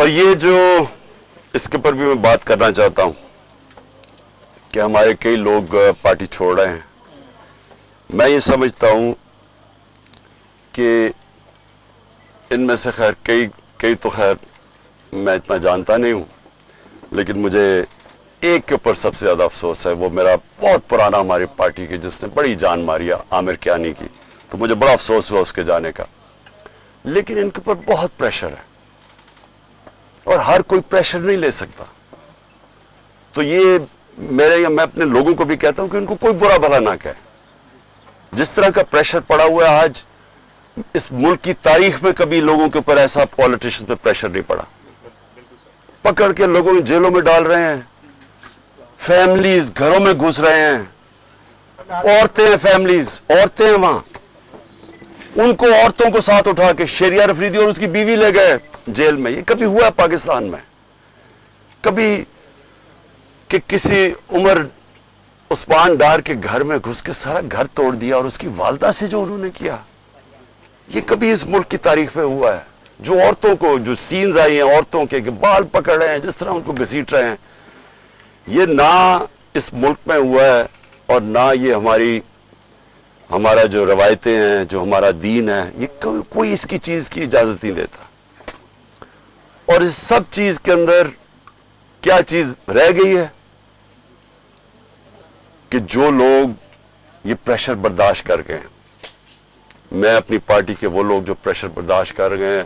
اور یہ جو اس کے اوپر بھی میں بات کرنا چاہتا ہوں کہ ہمارے کئی لوگ پارٹی چھوڑ رہے ہیں. میں یہ سمجھتا ہوں کہ ان میں سے خیر کئی تو خیر میں اتنا جانتا نہیں ہوں، لیکن مجھے ایک کے اوپر سب سے زیادہ افسوس ہے. وہ میرا بہت پرانا ہماری پارٹی کی جس نے بڑی جان ماری ہے، عامر کیانی کی. تو مجھے بڑا افسوس ہوا اس کے جانے کا. لیکن ان کے اوپر بہت پریشر ہے اور ہر کوئی پریشر نہیں لے سکتا. تو یہ میں اپنے لوگوں کو بھی کہتا ہوں کہ ان کو کوئی برا بھلا نہ کہے. جس طرح کا پریشر پڑا ہوا ہے آج، اس ملک کی تاریخ میں کبھی لوگوں کے اوپر ایسا پالیٹیشن پہ پریشر نہیں پڑا. پکڑ کے لوگوں کو جیلوں میں ڈال رہے ہیں، فیملیز گھروں میں گھس رہے ہیں، عورتیں ہیں، فیملیز عورتیں ہیں وہاں، ان کو عورتوں کو ساتھ اٹھا کے شیریہ افریدی اور اس کی بیوی لے گئے جیل میں. یہ کبھی ہوا ہے پاکستان میں؟ کبھی کہ کسی عمر عثمان ڈار کے گھر میں گھس کے سارا گھر توڑ دیا اور اس کی والدہ سے جو انہوں نے کیا، یہ کبھی اس ملک کی تاریخ میں ہوا ہے؟ جو عورتوں کو، جو سینز آئی ہیں عورتوں کے کہ بال پکڑ رہے ہیں، جس طرح ان کو گھسیٹ رہے ہیں، یہ نہ اس ملک میں ہوا ہے اور نہ یہ ہمارا جو روایتیں ہیں، جو ہمارا دین ہے، یہ کوئی اس کی چیز کی اجازت نہیں دیتا. اور اس سب چیز کے اندر کیا چیز رہ گئی ہے کہ جو لوگ یہ پریشر برداشت کر گئے ہیں. میں اپنی پارٹی کے وہ لوگ جو پریشر برداشت کر گئے ہیں،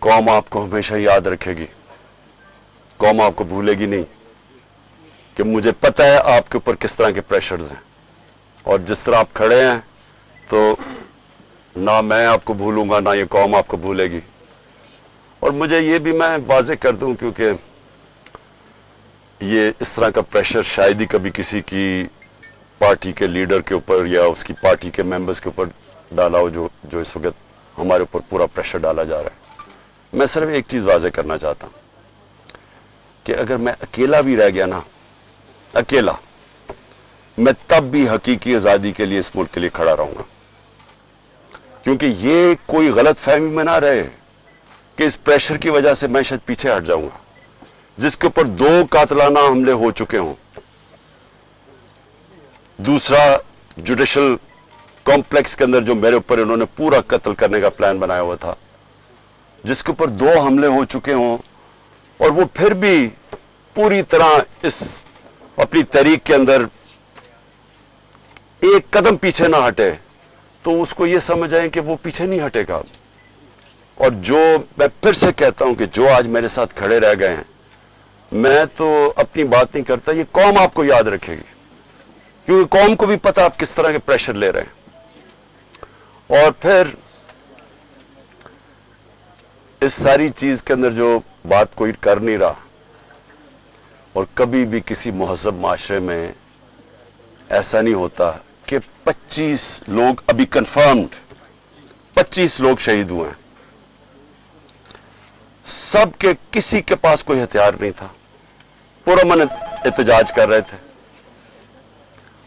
قوم آپ کو ہمیشہ یاد رکھے گی، قوم آپ کو بھولے گی نہیں. کہ مجھے پتہ ہے آپ کے اوپر کس طرح کے پریشرز ہیں، اور جس طرح آپ کھڑے ہیں تو نہ میں آپ کو بھولوں گا، نہ یہ قوم آپ کو بھولے گی. اور مجھے یہ بھی میں واضح کر دوں، کیونکہ یہ اس طرح کا پریشر شاید ہی کبھی کسی کی پارٹی کے لیڈر کے اوپر یا اس کی پارٹی کے ممبرز کے اوپر ڈالا ہو جو اس وقت ہمارے اوپر پورا پریشر ڈالا جا رہا ہے. میں صرف ایک چیز واضح کرنا چاہتا ہوں کہ اگر میں اکیلا بھی رہ گیا نا، اکیلا، میں تب بھی حقیقی آزادی کے لیے اس ملک کے لیے کھڑا رہوں گا. کیونکہ یہ کوئی غلط فہمی میں نہ رہے کہ اس پریشر کی وجہ سے میں شاید پیچھے ہٹ جاؤں گا. جس کے اوپر 2 قاتلانہ حملے ہو چکے ہوں، دوسرا جوڈیشل کمپلیکس کے اندر جو میرے اوپر انہوں نے پورا قتل کرنے کا پلان بنایا ہوا تھا، جس کے اوپر 2 حملے ہو چکے ہوں، اور وہ پھر بھی پوری طرح اس اپنی تحریک کے اندر ایک قدم پیچھے نہ ہٹے، تو اس کو یہ سمجھ آئیں کہ وہ پیچھے نہیں ہٹے گا. اور جو میں پھر سے کہتا ہوں کہ جو آج میرے ساتھ کھڑے رہ گئے ہیں، میں تو اپنی بات نہیں کرتا، یہ قوم آپ کو یاد رکھے گی، کیونکہ قوم کو بھی پتہ آپ کس طرح کے پریشر لے رہے ہیں. اور پھر اس ساری چیز کے اندر جو بات کوئی کر نہیں رہا، اور کبھی بھی کسی مہذب معاشرے میں ایسا نہیں ہوتا کہ 25 لوگ ابھی کنفرمڈ 25 لوگ شہید ہوئے ہیں. سب کے کسی کے پاس کوئی ہتھیار نہیں تھا، پرامن احتجاج کر رہے تھے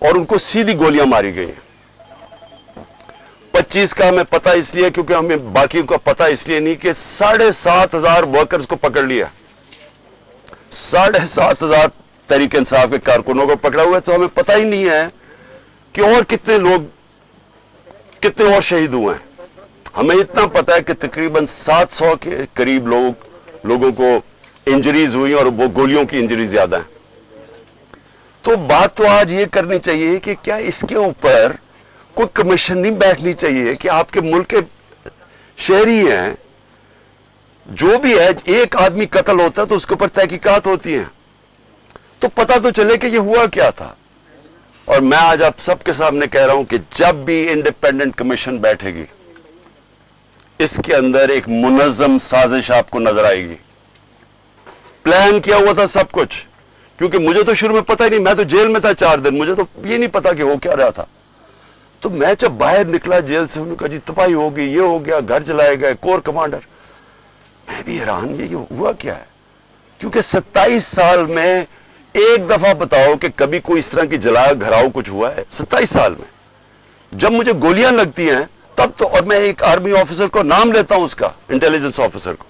اور ان کو سیدھی گولیاں ماری گئی ہیں. 25 کا ہمیں پتہ اس لیے کیونکہ ہمیں باقی کا پتہ اس لیے نہیں کہ 7,500 ورکرز کو پکڑ لیا، 7,500 تحریک انصاف کے کارکنوں کو پکڑا ہوا ہے. تو ہمیں پتہ ہی نہیں ہے کہ اور کتنے اور شہید ہوئے ہیں. ہمیں اتنا پتہ ہے کہ تقریباً 700 کے قریب لوگوں کو انجریز ہوئی اور وہ گولیوں کی انجری زیادہ ہیں. تو بات تو آج یہ کرنی چاہیے کہ کیا اس کے اوپر کوئی کمیشن نہیں بیٹھنی چاہیے کہ آپ کے ملک کے شہری ہیں، جو بھی ہے، ایک آدمی قتل ہوتا ہے تو اس کے اوپر تحقیقات ہوتی ہیں، تو پتہ تو چلے کہ یہ ہوا کیا تھا. اور میں آج آپ سب کے سامنے کہہ رہا ہوں کہ جب بھی انڈیپینڈنٹ کمیشن بیٹھے گی، اس کے اندر ایک منظم سازش آپ کو نظر آئے گی. پلان کیا ہوا تھا سب کچھ، کیونکہ مجھے تو شروع میں پتہ ہی نہیں، میں تو جیل میں تھا 4 دن، مجھے تو یہ نہیں پتا کہ ہو کیا رہا تھا. تو میں جب باہر نکلا جیل سے، انہوں نے کہا جی تباہی ہو گئی، یہ ہو گیا، گھر جلائے گئے، کور کمانڈر. میں بھی حیران، یہ ہوا کیا ہے؟ کیونکہ 27 سال میں ایک دفعہ بتاؤ کہ کبھی کوئی اس طرح کی جلا گھراؤ کچھ ہوا ہے 27 سال میں؟ جب مجھے گولیاں لگتی ہیں تب تو، اور میں ایک آرمی آفیسر کو نام لیتا ہوں، اس کا انٹیلیجنس آفیسر کو،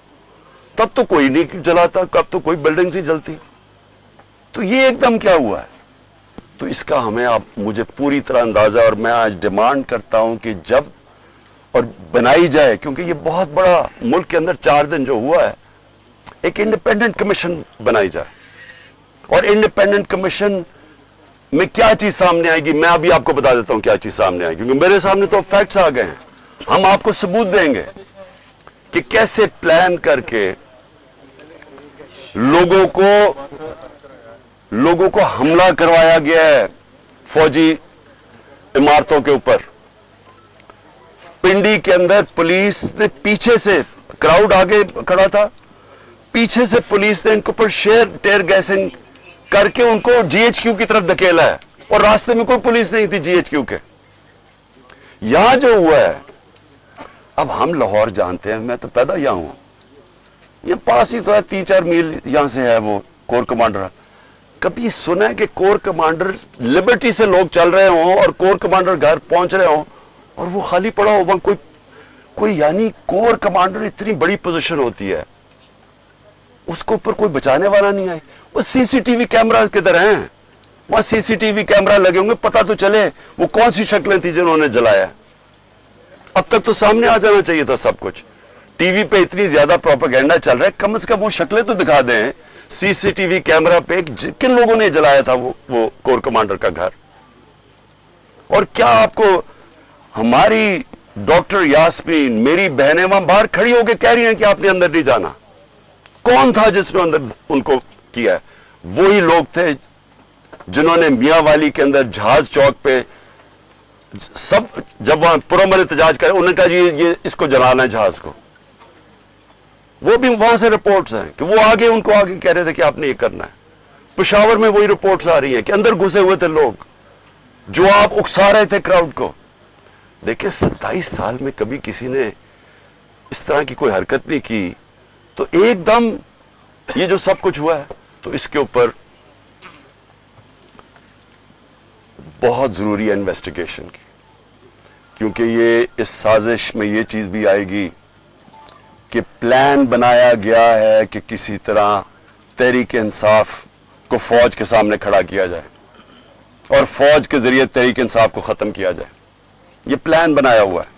تب تو کوئی نہیں جلاتا, کب تو کوئی بلڈنگ نہیں جلتی. تو یہ ایک دم کیا ہوا ہے؟ تو اس کا ہمیں مجھے پوری طرح اندازہ, اور میں آج ڈیمانڈ کرتا ہوں کہ جب اور بنائی جائے, کیونکہ یہ بہت بڑا ملک کے اندر 4 دن جو ہوا ہے, ایک انڈیپینڈنٹ کمیشن بنائی جائے. اور انڈیپینڈنٹ کمیشن میں کیا چیز سامنے آئے گی, میں ابھی آپ کو بتا دیتا ہوں کیا چیز سامنے آئے گی, کیونکہ میرے سامنے تو فیکٹس آ گئے ہیں. ہم آپ کو ثبوت دیں گے کہ کیسے پلان کر کے لوگوں کو حملہ کروایا گیا ہے فوجی عمارتوں کے اوپر. پنڈی کے اندر پولیس نے پیچھے سے, کراؤڈ آگے کھڑا تھا, پیچھے سے پولیس نے ان کے اوپر ٹیئر گیسنگ کر کے ان کو جی ایچ کیو کی طرف دھکیلا ہے, اور راستے میں کوئی پولیس نہیں تھی جی ایچ کیو کے. یہاں جو ہوا ہے, اب ہم لاہور جانتے ہیں, میں تو پیدا یہاں ہوں, یہ پاس ہی تو ہے, 3-4 میل یہاں سے ہے وہ کور کمانڈر. کبھی سنا ہے کہ کور کمانڈر لبرٹی سے لوگ چل رہے ہوں اور کور کمانڈر گھر پہنچ رہے ہوں اور وہ خالی پڑا ہو وہاں کوئی یعنی کور کمانڈر اتنی بڑی پوزیشن ہوتی ہے, اس کو اوپر کوئی بچانے والا نہیں آئے. وہ سی سی ٹی وی کیمرہ کدھر ہیں؟ وہاں سی سی ٹی وی کیمرہ لگے ہوں گے, پتہ تو چلے وہ کون سی شکلیں تھیں جنہوں نے جلایا. اب تک تو سامنے آ جانا چاہیے تھا سب کچھ. ٹی وی پہ اتنی زیادہ پروپیگنڈا چل رہا ہے, کم از کم وہ شکلیں تو دکھا دیں سی سی ٹی وی کیمرہ پہ کن لوگوں نے جلایا تھا وہ کور کمانڈر کا گھر. اور کیا آپ کو ہماری ڈاکٹر یاسمین, میری بہنیں وہاں باہر کھڑی ہو کے کہہ رہی ہیں کہ آپ نے اندر نہیں جانا. کون تھا جس نے اندر ان کو کیا ہے؟ وہی لوگ تھے جنہوں نے میاں والی کے اندر جہاز چوک پہ سب جب وہاں پرامن احتجاج کرے, انہوں نے کہا جی یہ اس کو جلانا ہے جہاز کو. وہ بھی وہاں سے رپورٹس ہیں کہ وہ آگے ان کو آگے کہہ رہے تھے کہ آپ نے یہ کرنا ہے. پشاور میں وہی رپورٹس آ رہی ہیں کہ اندر گھسے ہوئے تھے لوگ جو آپ اکسا رہے تھے کراؤڈ کو. دیکھیں 27 سال میں کبھی کسی نے اس طرح کی کوئی حرکت نہیں کی, تو ایک دم یہ جو سب کچھ ہوا ہے, تو اس کے اوپر بہت ضروری ہے انویسٹیگیشن کی, کیونکہ یہ اس سازش میں یہ چیز بھی آئے گی کہ پلان بنایا گیا ہے کہ کسی طرح تحریک انصاف کو فوج کے سامنے کھڑا کیا جائے اور فوج کے ذریعے تحریک انصاف کو ختم کیا جائے. یہ پلان بنایا ہوا ہے.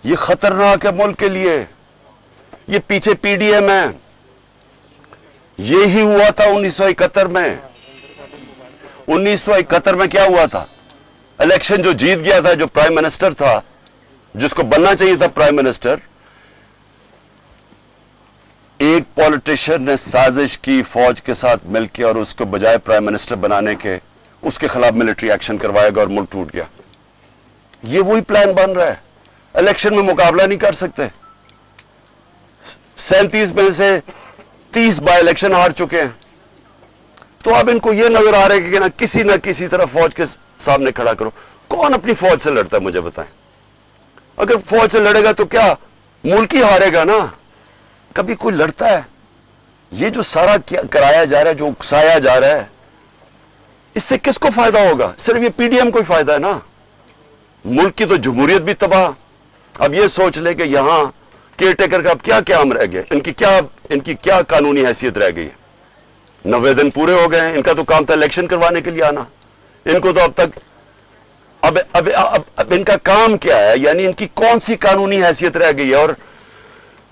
یہ خطرناک ہے ملک کے لیے. یہ پیچھے پی ڈی ایم ہے, یہی ہوا تھا 1971 میں. 1971 میں کیا ہوا تھا؟ الیکشن جو جیت گیا تھا, جو پرائم منسٹر تھا, جس کو بننا چاہیے تھا پرائم منسٹر, ایک پولیٹیشین نے سازش کی فوج کے ساتھ مل کے اور اس کو بجائے پرائم منسٹر بنانے کے اس کے خلاف ملٹری ایکشن کروایا گیا اور ملک ٹوٹ گیا. یہ وہی پلان بن رہا ہے. الیکشن میں مقابلہ نہیں کر سکتے. 37 میں سے 30 بائی الیکشن ہار چکے ہیں. تو اب ان کو یہ نظر آ رہا ہے کہ نہ کسی طرح فوج کے سامنے کھڑا کرو. کون اپنی فوج سے لڑتا ہے مجھے بتائیں؟ اگر فوج سے لڑے گا تو کیا ملک ہی ہارے گا نا. کبھی کوئی لڑتا ہے؟ یہ جو سارا کرایا جا رہا ہے, جو اکسایا جا رہا ہے, اس سے کس کو فائدہ ہوگا؟ صرف یہ پی ڈی ایم کو ہی فائدہ ہے نا. ملک کی تو جمہوریت بھی تباہ. اب یہ سوچ لے کہ یہاں کیئر ٹیکر کا اب کیا قیام رہ گیا, ان کی کیا قانونی حیثیت رہ گئی ہے؟ 90 دن پورے ہو گئے ہیں. ان کا تو کام تھا الیکشن کروانے کے لیے آنا. ان کو تو اب تک اب ان کا کام کیا ہے؟ یعنی ان کی کون سی قانونی حیثیت رہ گئی ہے؟ اور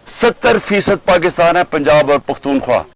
70% پاکستان ہے پنجاب اور پختونخوا.